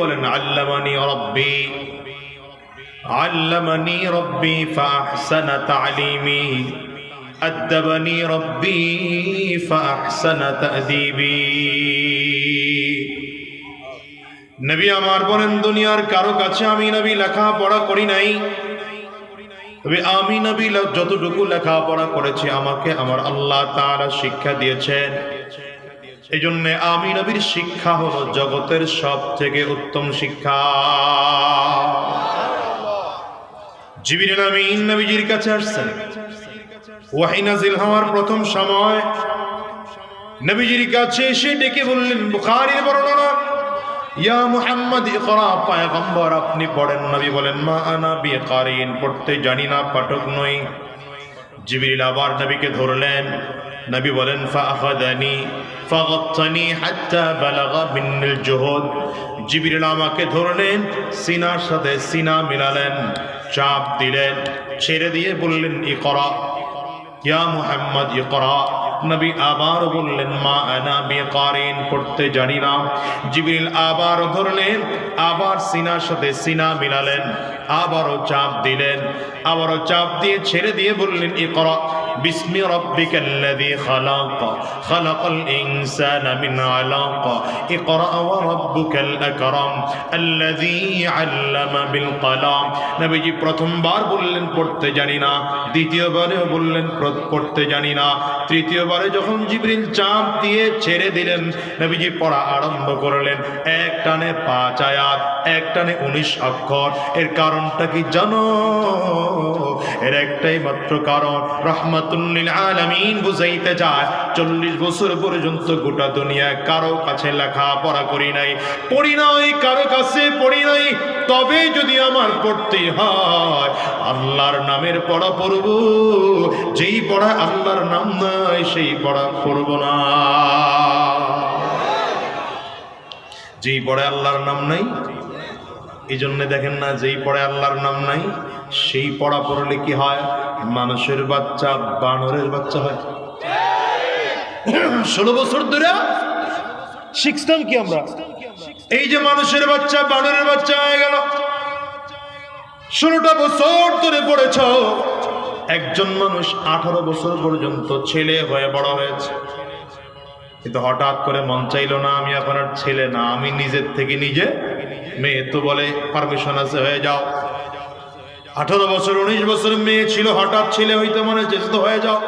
বলেন আল্লামানি রব্বি ফাহসানা তালিমি আদ্দাবানি রব্বি ফাহসানা তাদিবি। নবী আমার বলেন, দুনিয়ার কারো কাছে আমি নবী লেখাপড়া করি নাই, তবে আমি নবী যতটুকু লেখাপড়া করেছি আমাকে আমার আল্লাহ তাআলা শিক্ষা দিয়েছেন। এই জন্য আমি নবীর শিক্ষা হলো জগতের সব থেকে উত্তম শিক্ষা। জিবরিল আমিন নবীজির কাছে আসছেন, ওহী নাযিল হওয়ার প্রথম সময় নবীজির কাছে এসে ডেকে বললেন, বুখারীর বর্ণনা, ইয়া মুহাম্মদ ইকরা, পয়গম্বর আপনি পড়েন। নবী বলেন, মা আনা বিকারিন, পড়তে জানি না, পাঠক নই। জিবরিল আবার নবীকে ধরলেন, নবী বলেন, ফাআখাযানি ফাগাত্তানি হাত্তা বালাগা মিন্নিল জুহুদ। জিবরিল আমাকে ধরলেন, সিনার সাথে সিনা মিলালেন, চাপ দিলেন, ছেড়ে দিয়ে বললেন, ইকরা ইয়া মুহাম্মদ ইকরা। নবী আবার বললেন, মা আনা বিকারিন, পড়তে জানি না। জিবরিল আবার ধরলেন, আবার সিনার সাথে সিনা মিলালেন, আবারও চাপ দিলেন, আবারও চাপ দিয়ে ছেড়ে দিয়ে বললেন, ইকরা বিসমি রাব্বিকাল্লাযী খালাক খালাকাল ইনসানা মিন আলাক ইকরা ওয়া রাব্বুকাল আকরাম আল্লাযী আল্লামা বিল কলম। নবীজি প্রথমবার বললেন পড়তে জানি না, দ্বিতীয়বারেও বললেন পড়তে জানি না, তৃতীয়বারে যখন জিবরিল চাপ দিয়ে ছেড়ে দিলেন, নবীজি পড়া আরম্ভ করলেন। এক টানে 5 আয়াত, এক টানে 19 অক্ষর। এর কারণটা কি জানো? এর একটাই মাত্র কারণ, রহমাতুল লিল আলামিন বুঝাইতে যায় 40 বছর পর্যন্ত গোটা দুনিয়া কারো কাছে লেখাপড়া করি নাই, পড়ি নাই, কারো কাছে পড়ি নাই। তবে যদি আমার পড়তে হয়, আল্লাহর নামের পড়া পড়ব। যেই পড়া আল্লাহর নাম নাই সেই পড়া পড়ব না। যেই পড়ে আল্লাহর নাম নাই, এই জন্য দেখেন না, যেই পড়ে আল্লাহর নাম নাই সেই পড়া পড়লে কি হয়? মানুষের বাচ্চা বানরের বাচ্চা হয়। 16 বছর ধরে শিখতাম কি আমরা, এই যে মানুষের বাচ্চা বানরের বাচ্চা হয়ে গেল। 16টা বছর ধরে পড়েছ। একজন মানুষ 18 বছর পর্যন্ত ছেলে হয়ে বড় হয়েছে, কিন্তু হঠাৎ করে মন চাইলো না, আমি এখন আর ছেলে না, আমি নিজের থেকে নিজে মেয়ে। তো বলে পারমিশন আছে, হয়ে যাও। 18 বছর 19 বছর মেয়ে ছিল, হঠাৎ ছেলে হইতে মনে চেষ্টা তো হয়ে যাও।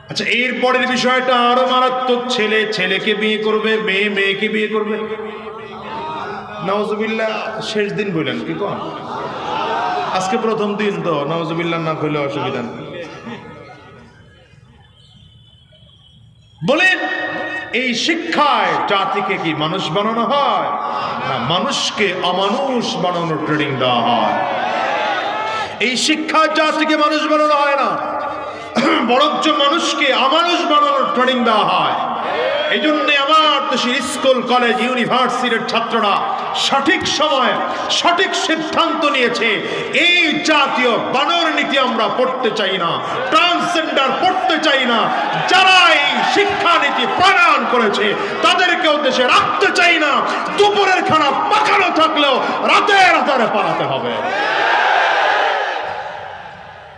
আচ্ছা, এর পরের বিষয়টা আরো মারাত্মক। ছেলে ছেলেকে বিয়ে করবে, মেয়ে মেয়েকে বিয়ে করবে। নাউজুবিল্লাহ। শেষ দিন বললেন কি কোন? আজকে প্রথম দিন তো, নাউজুবিল্লাহ না কইলে অসুবিধা নেই। বলেন, এই শিক্ষায় জাতিকে কি মানুষ বানানো হয়? না, মানুষকে অমানুষ বানানোর ট্রেনিং দেওয়া হয়। এই শিক্ষা জাতিকে মানুষ বানানো হয় না, বরঞ্চ মানুষকে অমানুষ বানানোর ট্রেনিং দেওয়া হয়। এই জন্য আমার দেশের স্কুল কলেজ ইউনিভার্সিটির ছাত্ররা সঠিক সময় সঠিক সিদ্ধান্ত নিয়েছে, এই জাতীয় বানর নীতি আমরা পড়তে চাই না, ট্রান্সজেন্ডার পড়তে চাই না। যারা এই শিক্ষানীতি প্রণয়ন করেছে তাদেরকেও দেশে রাখতে চাই না। দুপুরের খানা পাকানো থাকলেও রাতে রাতে পালাতে হবে,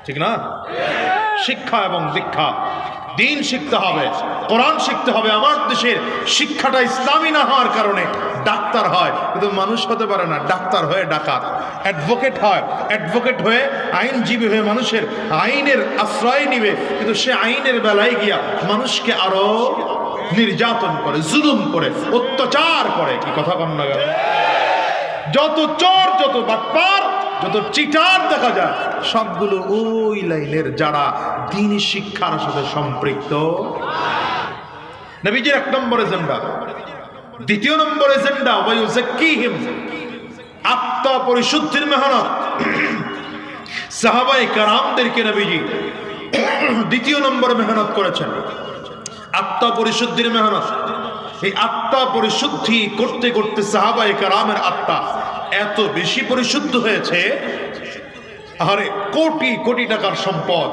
ঠিক না? শিক্ষা এবং দীক্ষা, দিন শিখতে হবে, কোরআন শিখতে হবে। আমার দেশের শিক্ষাটা ইসলামী না হওয়ার কারণে ডাক্তার হয় কিন্তু মানুষ হতে পারে না, ডাক্তার হয়ে ডাকাত। অ্যাডভোকেট হয়, অ্যাডভোকেট হয়ে আইনজীবী হয়ে মানুষের আইনের আশ্রয় নিবে, কিন্তু সে আইনের বেলায় গিয়া মানুষকে আরো নির্যাতন করে, জুলুম করে, অত্যাচার করে। কি কথা কন না? যত চোর, যত বাটপার, যত চিটার দেখা যায় সবগুলো ওই লাইনের, যারা দ্বীনি শিক্ষার সাথে সম্পৃক্ত। নবীজির 1 নম্বর এজেন্ডা। দ্বিতীয় নম্বর এজেন্ডা, ওয়ায়ুযাক্কিহিম, আত্মা পরিশুদ্ধির মেহনত। সাহাবায়ে কেরামদেরকে নবীজি দ্বিতীয় নম্বর মেহনত করেছেন, আত্মা পরিশুদ্ধির মেহনত। এই আত্মা পরিশুদ্ধি করতে করতে সাহাবায়ে কেরামের আত্মা এত বেশি পরিশুদ্ধ হয়েছে, আরে কোটি কোটি টাকার সম্পদ,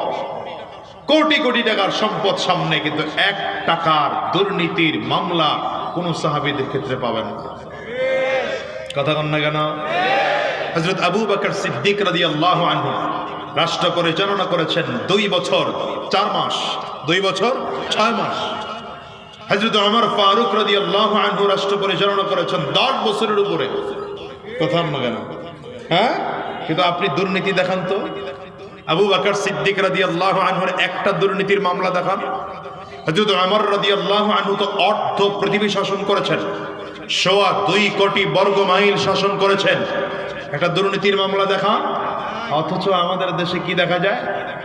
কোটি কোটি টাকার সম্পদ সামনে, কিন্তু 1 টাকার দুর্নীতির মামলা কোন সাহাবীদের ক্ষেত্রে পাবেন না। কথা কন না কেন? হযরত আবু বকর সিদ্দিক রাদিয়াল্লাহু আনহু রাষ্ট্র পরিচালনা করেছেন 2 বছর 4 মাস, 2 বছর 6 মাস। হযরত ওমর ফারুক রাদিয়াল্লাহু আনহু রাষ্ট্র পরিচালনা করেছেন 10 বছরের উপরে। কথা না কেন? হ্যাঁ, কিন্তু আপনি দুর্নীতি দেখান তো। আবু বকর সিদ্দিক রাদিয়াল্লাহু আনহুর একটা দুর্নীতির মামলা দেখান। হযরত ওমর রাদিয়াল্লাহু আনহু তো অর্ধ পৃথিবী শাসন করেছেন, 2.25 কোটি বর্গ মাইল শাসন করেছেন, একটা দুর্নীতির মামলা দেখান। অথচ আমাদের দেশে কি দেখা যায়?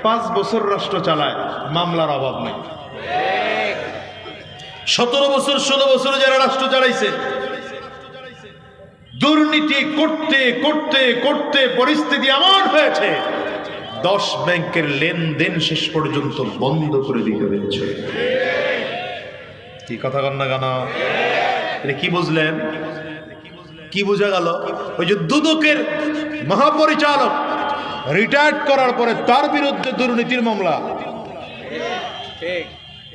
5 বছর রাষ্ট্র চালায়, মামলার অভাব নেই। 17 বছর 16 বছর যারা রাষ্ট্র চালাইছে, দুর্নীতি করতে করতে করতে পরিস্থিতি এমন হয়েছে 10 ব্যাংকের লেনদেন শেষ পর্যন্ত বন্ধ করে দিতে হয়েছে। কি কথা কন না কেন? এটা কি বুঝলেন? কি বোঝা গেল? ওই যে দুদকের মহাপরিচালক রিটায়ার্ড করার পরে তার বিরুদ্ধে দুর্নীতির মামলা,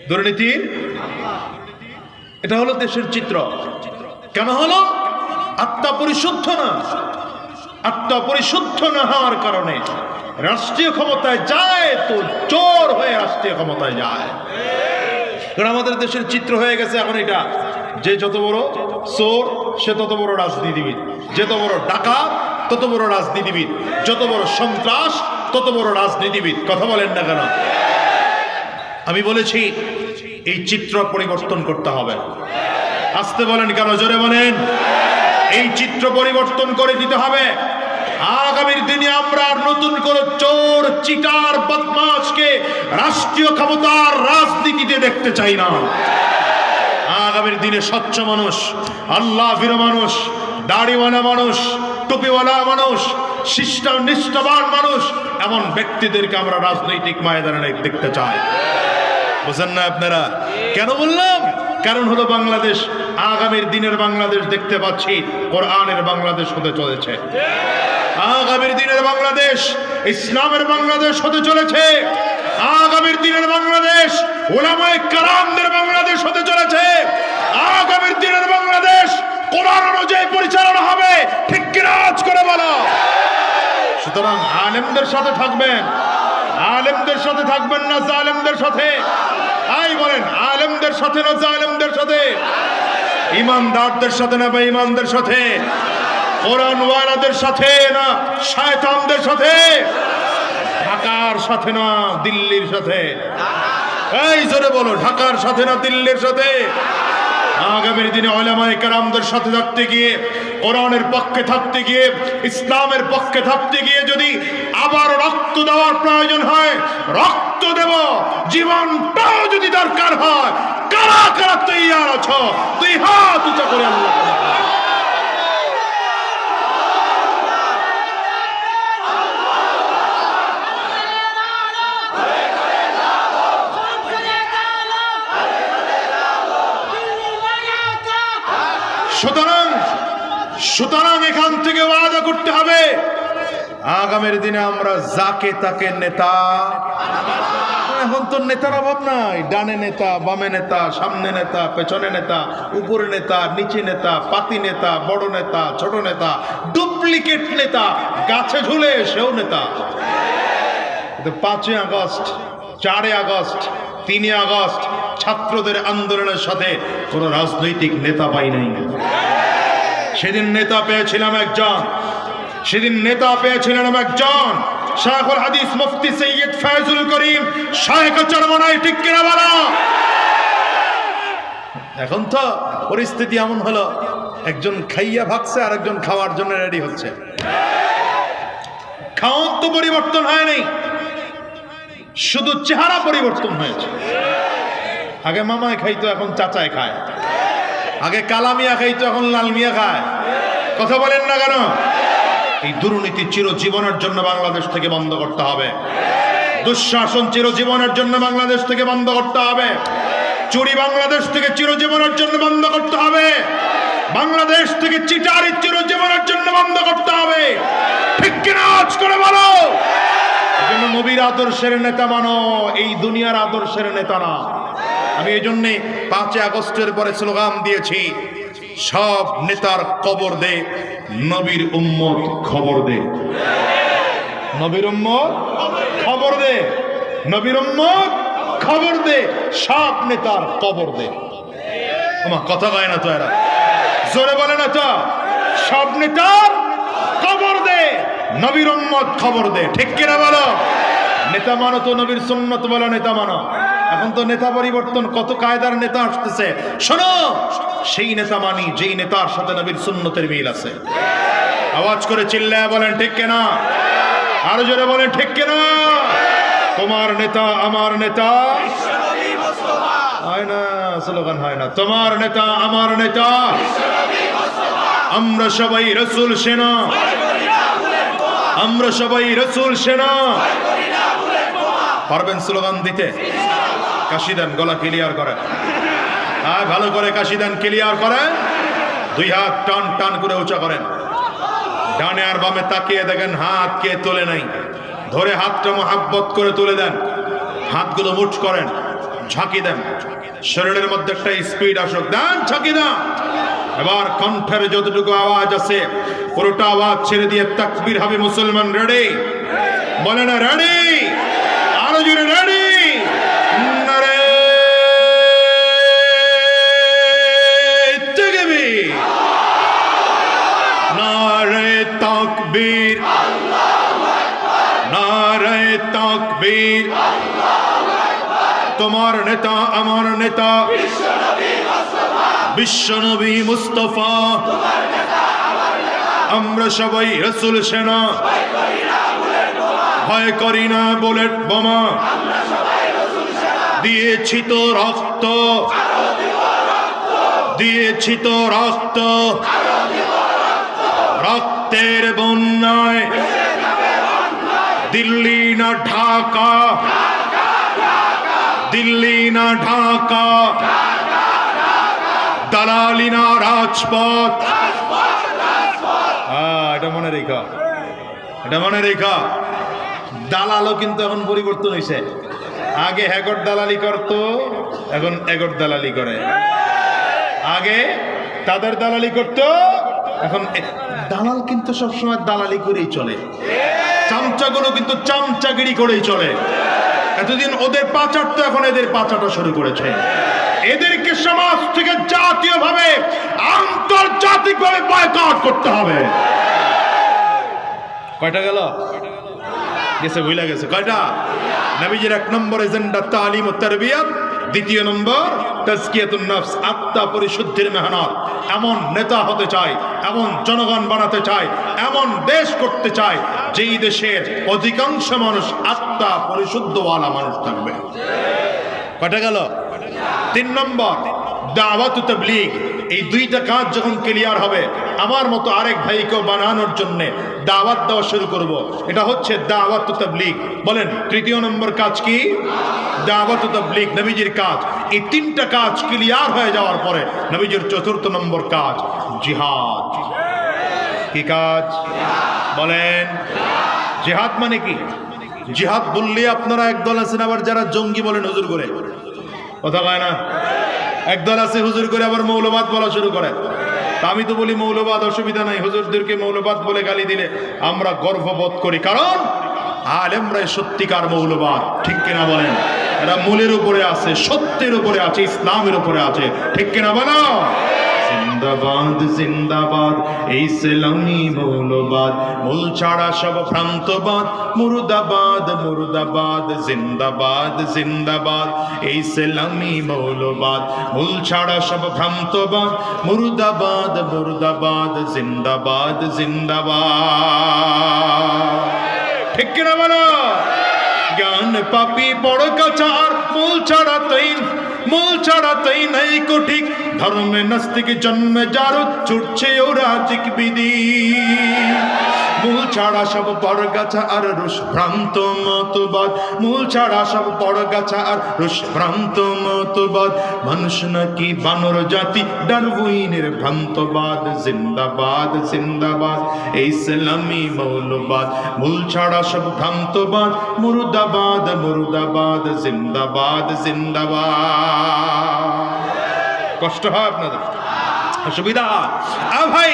দুর্নীতির, এটা হলো দেশের চিত্র। কেন হলো? আত্মা পরিশুদ্ধ না। আত্মা পরিশুদ্ধ না হওয়ার কারণে রাষ্ট্রীয় ক্ষমতায় যায় তো চোর হয়ে রাষ্ট্রীয় ক্ষমতায় যায়। কারণ আমাদের দেশের চিত্র হয়ে গেছে এখন এটা, যে যত বড় চোর সে তত বড় রাজনীতিবিদ, যত বড় ডাকাত তত বড় রাজনীতিবিদ, যত বড় সন্ত্রাস তত বড় রাজনীতিবিদ। কথা বলেন না কেন? আমি বলেছি এই চিত্র পরিবর্তন করতে হবে। আসতে বলেন কেন? জোরে বলেন। এই চিত্র পরিবর্তন করে দিতে হবে। আগামীর দিনে আমরা নতুন করে চোর, চিটার, বদমাশকে রাষ্ট্রীয় ক্ষমতার রাজনীতিতে দেখতে চাই না। আগামীর দিনে স্বচ্ছ মানুষ, আল্লাহ ভীরু মানুষ, দাড়িওয়ালা মানুষ, টুপিওয়ালা মানুষ, নিষ্ঠবান মানুষ, এমন ব্যক্তিদেরকে আমরা রাজনৈতিক ময়দানে দেখতে চাই। বুঝেন না আপনারা? কেন বললাম? কারণ হলো বাংলাদেশ, আগামীর দিনের বাংলাদেশ দেখতে পাচ্ছি কোরআনের বাংলাদেশ হতে চলেছে। আগামীর দিনের বাংলাদেশ ইসলামের বাংলাদেশ হতে চলেছে। আগামীর দিনের বাংলাদেশ উলামায়ে কেরামদের বাংলাদেশ হতে চলেছে। আগামীর দিনের বাংলাদেশ কোরআন অনুযায়ী পরিচালনা হবে। ঠিক কিনা? আজ করে বলো। সুতরাং আলেমদের সাথে থাকবেন, আলেমদের সাথে থাকবেন না জালেমদের সাথে। আই বলেন, আলেমদের সাথে না জালেমদের সাথে? ইমানদারদের সাথে না বেঈমানদের সাথে? কোরআনওয়ালাদের সাথে না শয়তানদের সাথে? ঢাকার সাথে না দিল্লির সাথে? এই জোরে বলো, ঢাকার সাথে না দিল্লির সাথে? আগামীর দিনে উলামায়ে কেরামদের সাথে থাকতে গিয়ে, কোরআনের পক্ষে থাকতে গিয়ে, ইসলামের পক্ষে থাকতে গিয়ে যদি আবার রক্ত দেওয়ার প্রয়োজন হয় রক্ত দেব, জীবনটাও যদি দরকার হয়। কারা কারা তৈয়ার আছো? 2 হাত উঁচা করে আল্লাহ। সুতরাং এখান থেকে ওয়াদা করতে হবে, আগামীর দিনে আমরা যাকে তাকে নেতা, এখন তো নেতার অভাব নাই। ডানে নেতা, বামে নেতা, সামনে নেতা, পেছনে নেতা, উপরে নেতা, নিচে নেতা, পাতি নেতা, বড় নেতা, ছোট নেতা, ডুপ্লিকেট নেতা, গাছে ঝুলে সেও নেতা। 5 আগস্ট, 4 আগস্ট, 3 আগস্ট ছাত্রদের আন্দোলনের সাথে কোন রাজনৈতিক নেতা পাই নাই। সেদিন নেতা পেয়েছিলাম একজন, সেদিন নেতা পেয়েছিলাম একজন, শাইখুল হাদিস মুফতি সৈয়দ ফয়জুল করিম শাইখ চরমনাই। ঠিক কিনা বলো? এখন তো পরিস্থিতি এমন হলো, একজন খাইয়া ভাগছে আর একজন খাওয়ার জন্য রেডি হচ্ছে। খাওয়ার তো পরিবর্তন হয়নি, শুধু চেহারা পরিবর্তন হয়েছে। আগে মামায় খাইতো, এখন চাচায় খায়। আগে কালামিয়া খাইতো, এখন লাল মিয়া খায়। কথা বলেন না কেন? এই দুর্নীতি চিরজীবনের জন্য বাংলাদেশ থেকে বন্ধ করতে হবে। দুঃশাসন চিরজীবনের জন্য বাংলাদেশ থেকে বন্ধ করতে হবে। চুরি বাংলাদেশ থেকে চিরজীবনের জন্য বন্ধ করতে হবে। বাংলাদেশ থেকে চিটারি চিরজীবনের জন্য বন্ধ করতে হবে। ঠিক কিনা? আজ করে বলো। এজন্য নবীর আদর্শের নেতা মানো, এই দুনিয়ার আদর্শের নেতা না। আমি এই জন্যে 5 আগস্টের পরে স্লোগান দিয়েছি, সব নেতার কবর দে, নবীর উম্মত খবর দে। নবীর উম্মত খবর দে, নবীর উম্মত খবর দে, সব নেতার কবর দে। তোমার কথা কয় না তো, এরা জোরে বলে না তো। সব নেতার খবর দে, নবীর উম্মত খবর দে। ঠিক কিনা বলো? নেতা মানো তো নবীর সুন্নত বলো, নেতা মানো। এখন তো নেতা পরিবর্তন, কত কায়দার নেতা আসতেছে। শোনো, সেই নেতা মানি যেই নেতার সাথে নবীর সুন্নতের মিল আছে। আওয়াজ করে চিল্লায় বলেন ঠিক কিনা, আরো জোরে বলেন ঠিক কিনা। তোমার নেতা আমার নেতা হয় না, স্লোগান হয় না। তোমার নেতা আমার নেতা, আমরা সবাই রাসূল সেনা, আমরা সবাই রাসূল সেনা। পারবেন স্লোগান দিতে? কাশি দেন, গলা ক্লিয়ার করেন। হ্যাঁ, ভালো করে কাশি দেন, ক্লিয়ার করেন। দুই হাত টান টান করে উঁচা করেন। ডানে আর বামে তাকিয়ে দেখেন হাত কে তোলে নাই। ধরে হাতটা মোহাব্বত করে তুলে দেন। হাতগুলো মুঠ করেন, ঝাঁকি দেন। শরীরের মধ্যে একটা স্পিড আসুক, দেন ঝাঁকি দেন। এবার কণ্ঠের যতটুকু আওয়াজ আছে পুরোটা আওয়াজ ছেড়ে দিয়ে তাকবীর হবে। মুসলমান রেডি? বলে না রেডি? আরো জোরে রেডি? নারে তাকবীর, নারে তাকবীর, নারে তাকবীর। তোমার নেতা আমার নেতা বিশ্বনবী মুস্তাফা, আমরা সবাই রাসূল সেনা, ভয় করি না বুলেট বোমা। দিয়েছি তো রক্ত, দিয়েছি তো রক্ত, রক্তের বন্যায় দিল্লি না ঢাকা, দিল্লি না ঢাকা, দালালি না রাজপথ। এটা মনে রেখা, এটা মনে রেখা। দালালও কিন্তু এখন পরিবর্তন হয়েছে। আগে হেগর দালালি করতো, এখন এগর দালালি করে। আগে তাদের দালালি করতো, এখন দালাল কিন্তু সবসময় দালালি করেই চলে। চামচাগুলো কিন্তু চামচাগিরি করেই চলে। এতদিন ওদের পাচারতো, এখন এদের পাচারটা শুরু করেছে। এদেরকে সমাজ থেকে জাতীয়ভাবে আন্তর্জাতিকভাবে বয়কট করতে হবে। কয়টা গেল? গেছে, ভুলে গেছে। কয়টা? নবীজির 1 নম্বর এজেন্ডা তালিম ও তারবিয়াত, 2 নম্বর তাজকিয়াতুন নফস, আত্মা পরিশুদ্ধির মেহনত। এমন নেতা হতে চাই, এমন জনগণ বানাতে চাই, এমন দেশ করতে চাই যেই দেশের অধিকাংশ মানুষ আত্মা পরিশুদ্ধওয়ালা মানুষ থাকবে। কয়টা গেল? 3 নম্বর দাওয়াত ও তাবলীগ। এই 2টা কাজ যখন ক্লিয়ার হবে, আমার মতো আরেক ভাইকে বানানোর জন্য দাওয়াত দেওয়া শুরু করব। এটা হচ্ছে দাওয়াত ও তাবলীগ। বলেন 3 নম্বর কাজ কি? দাওয়াত ও তাবলীগ, নবীজির কাজ। এই 3টা কাজ ক্লিয়ার হয়ে যাওয়ার পরে নবীজির 4 নম্বর কাজ জিহাদ। কি কাজ? বলেন। জিহাদ মানে কি? জিহাদ বললে আপনারা একদল আছেন আবার যারা জঙ্গি বলেন হুজুর করে, কথা কয় না? একদল আছে হুজুর করে আবার মৌলবাদ বলা শুরু করে। তা আমি তো বলি মৌলবাদ অসুবিধা নাই, হুজুরদেরকে মৌলবাদ বলে গালি দিলে আমরা গর্ববোধ করি, কারণ আলেমরাই সত্যিকার মৌলবাদ। ঠিক কিনা বলেন? এরা মূলের উপরে আছে, সত্যের উপরে আছে, ইসলামের উপরে আছে। ঠিক কিনা বলো? জিন্দাবাদ জিন্দাবাদ এই ইসলামী মৌলবাদ, মূল ছাড়া সব ভ্রান্তবাদ। মুর্দাবাদ মুর্দাবাদ জিন্দাবাদ জিন্দাবাদ এই ইসলামী মৌলবাদ, মূল ছাড়া সব ভ্রান্তবাদ। মুর্দাবাদ মুর্দাবাদ জিন্দাবাদ জিন্দাবাদ। ঠিক কিনা বলো? জ্ঞান পাপি বড় কাচার, মূল ছাড়াতেই নাই কোঠিক। ধর্মে নাস্তিক জন্মে জারুদ, ছুটছে ওরাজিক বিধি। মূল ছাড়া সব বড় গাছা আর রুশ ভ্রান্ত মতবাদ, মূল ছাড়া সব বড় গাছা আর রুশ ভ্রান্ত মতবাদ। মানুষ নাকি বানর জাতি, ডারউইনের ভ্রান্তবাদ। জিন্দাবাদ জিন্দাবাদ এই ইসলামী মৌলবাদ, মূল ছাড়া সব ভ্রান্তবাদ। মুর্দাবাদ মুর্দাবাদ জিন্দাবাদ জিন্দাবাদ। কষ্ট হয় আপনাদের? সুবিধা ভাই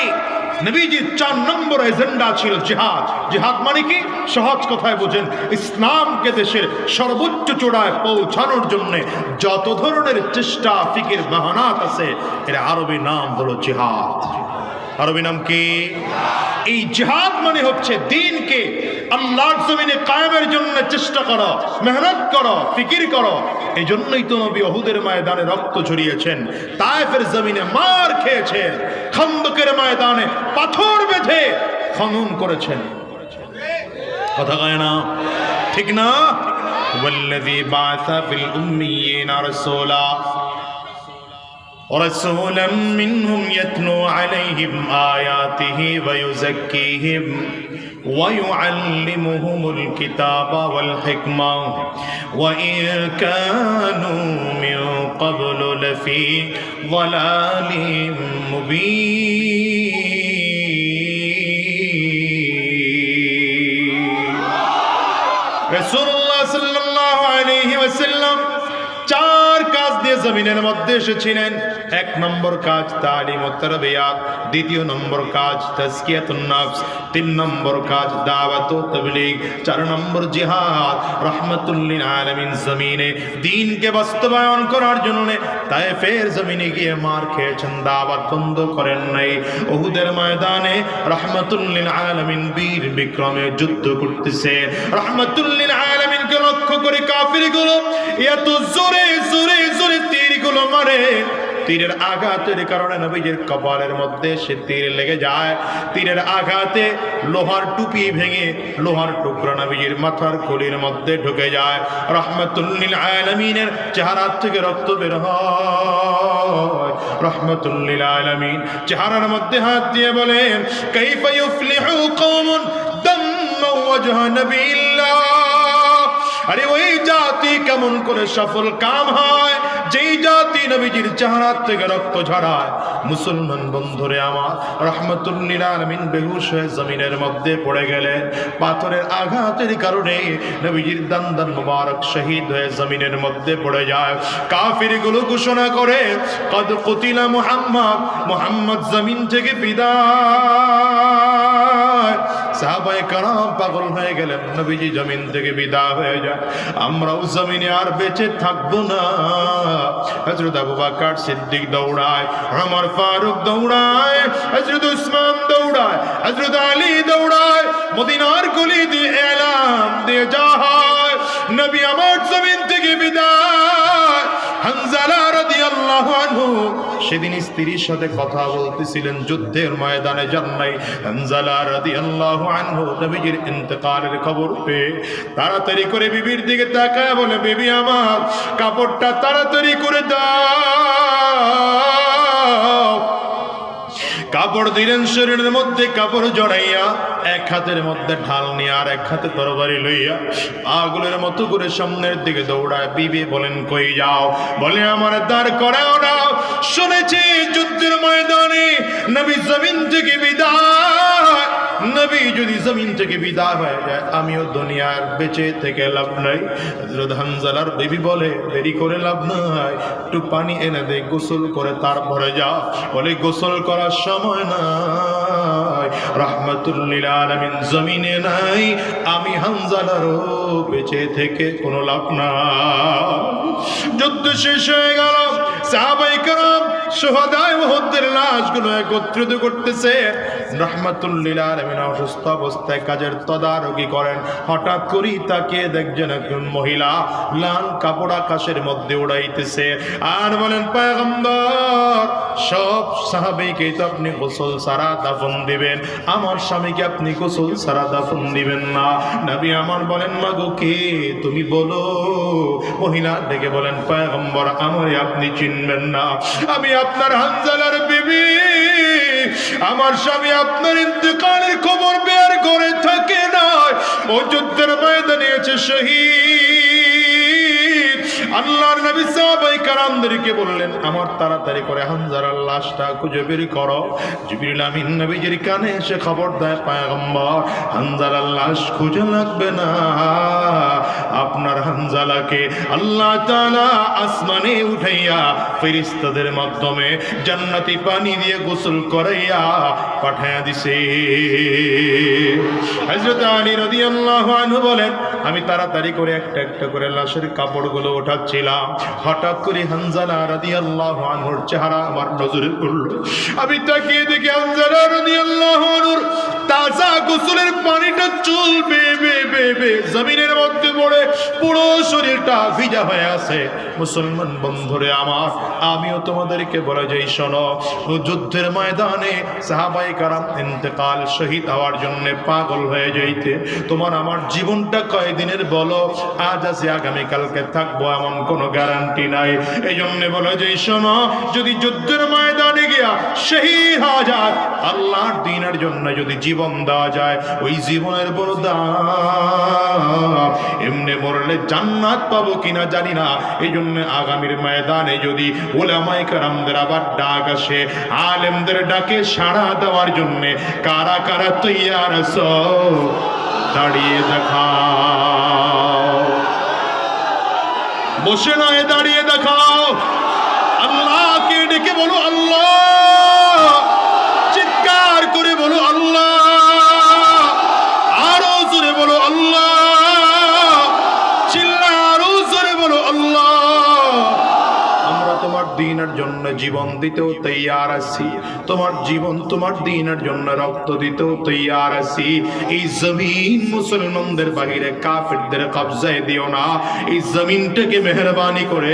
নবীজির 4 নম্বর এজেন্ডা ছিল জিহাদ। জিহাদ মানে কি? সহজ কথায় বোঝেন, ইসলামকে দেশের সর্বোচ্চ চূড়ায় পৌঁছানোর জন্য যত ধরনের চেষ্টা ফিকির বাহানাত আছে, এর আরবি নাম হলো জিহাদ। আরবি নাম কি? এই জিহাদ মানে হচ্ছে দ্বীনকে আল্লাহর জমিনে কায়েমের জন্য চেষ্টা করো, মেহনত করো, ফিকির করো। এই জন্যই তো নবী উহুদের ময়দানে রক্ত ঝরিয়েছেন, তায়েফের জমিনে মার খেয়েছেন, খন্দকের ময়দানে পাথর বেঁধে খনন করেছেন। কথা কয় না? ঠিক না? ওয়াল্লাযী বাআসা ফিল উম্মিয়িনা রাসূলা ورسولا منهم يتلو عليهم آياته ويزكيهم ويعلمهم الكتاب والحكمة وإن كانوا من قبل لفي ضلال مبين رسول الله صلى الله عليه وسلم 4 কাজ দিয়ে জমিনের মধ্যে এসেছিলেন। 1 নম্বর কাজ তালিমুত তারবিয়াত, 2 নম্বর কাজ তাজকিয়াতুন নফস, 3 নম্বর কাজ দাওয়াতুত তাবলীগ, 4 নম্বর জিহাদ। রাহমাতুল লিল আলামিন জমিনে দ্বীনকে বাস্তবায়ন করার জন্য তায়েফের জমিনে গিয়ে মার খেয়েছেন, দাওয়াত বন্ধ করেন নাই। উহুদের ময়দানে রাহমাতুল লিল আলামিন বীর বিক্রমে যুদ্ধ করতেছে। রাহমাতুল লিল আলামিনকে লক্ষ্য করে কাফিরগুলো এত জোরে জোরে জোরে তীরগুলো মারে। তীরের আঘাতের কারণে নবীজির কপালের মধ্যে সে তীর লেগে যায়। তীরের আঘাতে লোহার টুপি ভেঙে লোহার টুকরা নবীজির মাথার খুলির মধ্যে ঢুকে যায়। রাহমাতুল লিল আলামিনের চেহারা থেকে রক্ত বের হয়। রাহমাতুল লিল আলামিন চেহারার মধ্যে হাত দিয়ে বলেন, কাইফা ইউফলিহু কওমুন দাম্মা ওয়াজহা নবিয়্যিল্লাহ। আরে ওই জাতি কেমন করে সফল কাম হয় যেই জাতি নবীজির চেহারা থেকে রক্ত ঝরায়। মুসলমান বন্ধুরে আমার, রাহমাতুল লিল আলামিন বেহুশ হয়ে জমিনের মধ্যে পড়ে গেলেন। পাথরের আঘাতের কারণে নবীজির দান মুবারক শহীদ হয়ে জমিনের মধ্যে পড়ে যায়। কাফিরগুলো ঘোষণা করে, কদ কুতিলা মুহাম্মদ, মুহাম্মদ জমিন থেকে বিদায়। সাহাবায়ে কেরাম পাগল হয়ে গেলেন, নবীজি জমিন থেকে বিদায় হয়ে যায়, আমরাও জমিনে আর বেঁচে থাকবো না। হযরত আবু বকর সিদ্দিক দৌড়ায়, ওমর ফারুক দৌড়ায়, হযরত উসমান দৌড়ায়, হযরত আলী দৌড়ায়। মদিনার গলি দিয়ে এলান দিয়ে যায়, নবী আমার জমিন থেকে বিদায়। হানজালা রাদিয়াল্লাহু আনহু সেদিন স্ত্রীর সাথে কথা বলতেছিলেন, যুদ্ধের ময়দানে যান নাই। হানজালা রাদিয়াল্লাহু আনহু নবীজির ইন্তেকালের খবর পেয়ে তাড়াতাড়ি করে বিবির দিকে তাকায় বলে, বিবি আমার কাপড়টা তাড়াতাড়ি করে দাও। কাপড় দিলেন, শরীরের মধ্যে কাপড় জড়াইয়া, এক হাতের মধ্যে ঢাল নিয়ে আর এক হাতে তরবারি লইয়া পাগলের মতো করে সামনের দিকে দৌড়ায়। বিবি বলেন, কই যাও? বলে, আমার দাঁড় করাও না। শুনেছি যুদ্ধের ময়দানে নবী জমিন থেকে বিদায়। নবী যদি জমিন থেকে বিদায় হয়ে যায়, আমিও দুনিয়ার বেঁচে থেকে লাভ নাই। হযরত হানজালার বিবি বলে, দেরি করে লাভ নাই, একটু পানি এনে দে, গোসল করে তারপরে যা। বলে, গোসল করার সময় নাই, রাহমাতুল লিল আলামিন জমিনে নাই, আমি হানজালারও বেঁচে থেকে কোনো লাভ নাই। যুদ্ধ শেষ হয়ে গেল। সাহাবায়ে কেরাম শুহাদায়ে উহুদের লাশগুলো একত্রিত করতেছে। রাহমাতুল লিল আলামিন অসুস্থ অবস্থায় কাজের তদারকি করেন। হঠাৎ করেই তাকিয়ে দেখছেন একজন মহিলা লাল কাপড় আকাশের মধ্যে উড়াইতেছে আর বলেন, পয়গম্বর, সব সাহাবীকে তো আপনি গোসল ছাড়া দাফন দিবেন, আমার স্বামীকে আপনি গোসল ছাড়া দাফন দিবেন না। নবী আমার বলেন, মাগো কে তুমি বলো। মহিলা ডেকে বলেন, পয়গম্বর, আমারে আপনি চিনবেন না, আমি আপনার হানজালার বিবি। আমার স্বামী আপনার ইন্তেকালের খবর বের করে থাকে না, ও যুদ্ধের ময়দানে আছে শহীদ। আল্লাহর নবী সাহাবায়ে কেরামদেরকে বললেন, আমার তাড়াতাড়ি করে হামজার লাশটা খুঁজে বের করো। জিবরিল আমিন নবীজির কানে এসে খবর দেয়, পয়গম্বর হামজার লাশ খুঁজে লাগবে না, আপনার হামজালাকে আল্লাহ তাআলা আসমানে উঠাইয়া ফেরেশতাদের মাধ্যমে জান্নাতি পানি দিয়ে গোসল করাইয়া পাঠায়া দিছে। হযরত আলী রাদিয়াল্লাহু আনহু বলেন, আমি তাড়াতাড়ি করে একটা একটা করে লাশের কাপড়গুলো ওঠাচ্ছিলাম, হঠাৎ করে হানজালা রাদিয়াল্লাহু আনহুর চেহারা আমার নজরে পড়ল। আমি তাকিয়ে দেখি হানজালা রাদিয়াল্লাহু আনহুর তাজা গোসলের পানিটা চুল বেয়ে বেয়ে বেয়ে বেয়ে জমিনের মধ্যে পড়ে পুরো শরীরটা ভিজা হয়ে আছে। মুসলমান বন্ধুরে আমার, আমিও তোমাদেরকে বলে যাই, শোনো, যুদ্ধের ময়দানে সাহাবায়ে কেরাম ইন্তেকাল শহীদ হওয়ার জন্য পাগল হয়ে যাইতে, তোমার আমার জীবনটা কয়দিনের বলো, আজ আছে আগামীকালকে থাকবো এমন কোনো গ্যারান্টি নাই। এই জন্য বলে যাই, শোনো, যদি যুদ্ধের ময়দানে গিয়া শহীদ হওয়া যায়, আল্লাহর দ্বীনের জন্য যদি জীবন দেওয়া যায়, ওই জীবনের বড় দাম। এমনি মরলে জান্নাত পাবো কিনা জানি না। এই জন্য আগামীর ময়দানে যদি উলামায়ে কেরামদের আবার ডাক আসে, আলেমদের ডাকে সাড়া দেওয়ার জন্য কারা কারা তৈয়ার আছো, দাঁড়িয়ে দেখাও, বসে নয় দাঁড়িয়ে দেখাও। আল্লাহকে ডেকে বলো আল্লাহ, চিৎকার করে বলো আল্লাহ, আরো জোরে বলো আল্লাহ, চিল্লা আরো জোরে বলো আল্লাহ। আমরা তোমার দ্বীনের জন্য জীবন দিতেও তৈয়ার আছি, তোমার জীবন তোমার দ্বীনের জন্য রক্ত দিতেও তৈয়ার আছি। এই জমিন মুসলমানদের বাহিরে কাফিরদের কবজায় দিও না, এই জমিনটাকে মেহেরবানি করে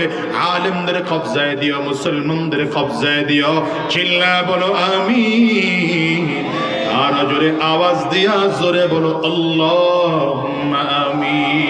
আলেমদের কবজায় দিও, মুসলমানদের কবজায় দিও। চিল্লা বলো আমিন, আর জোরে আওয়াজ দিয়া জোরে বলো আল্লাহুম্মা আমিন।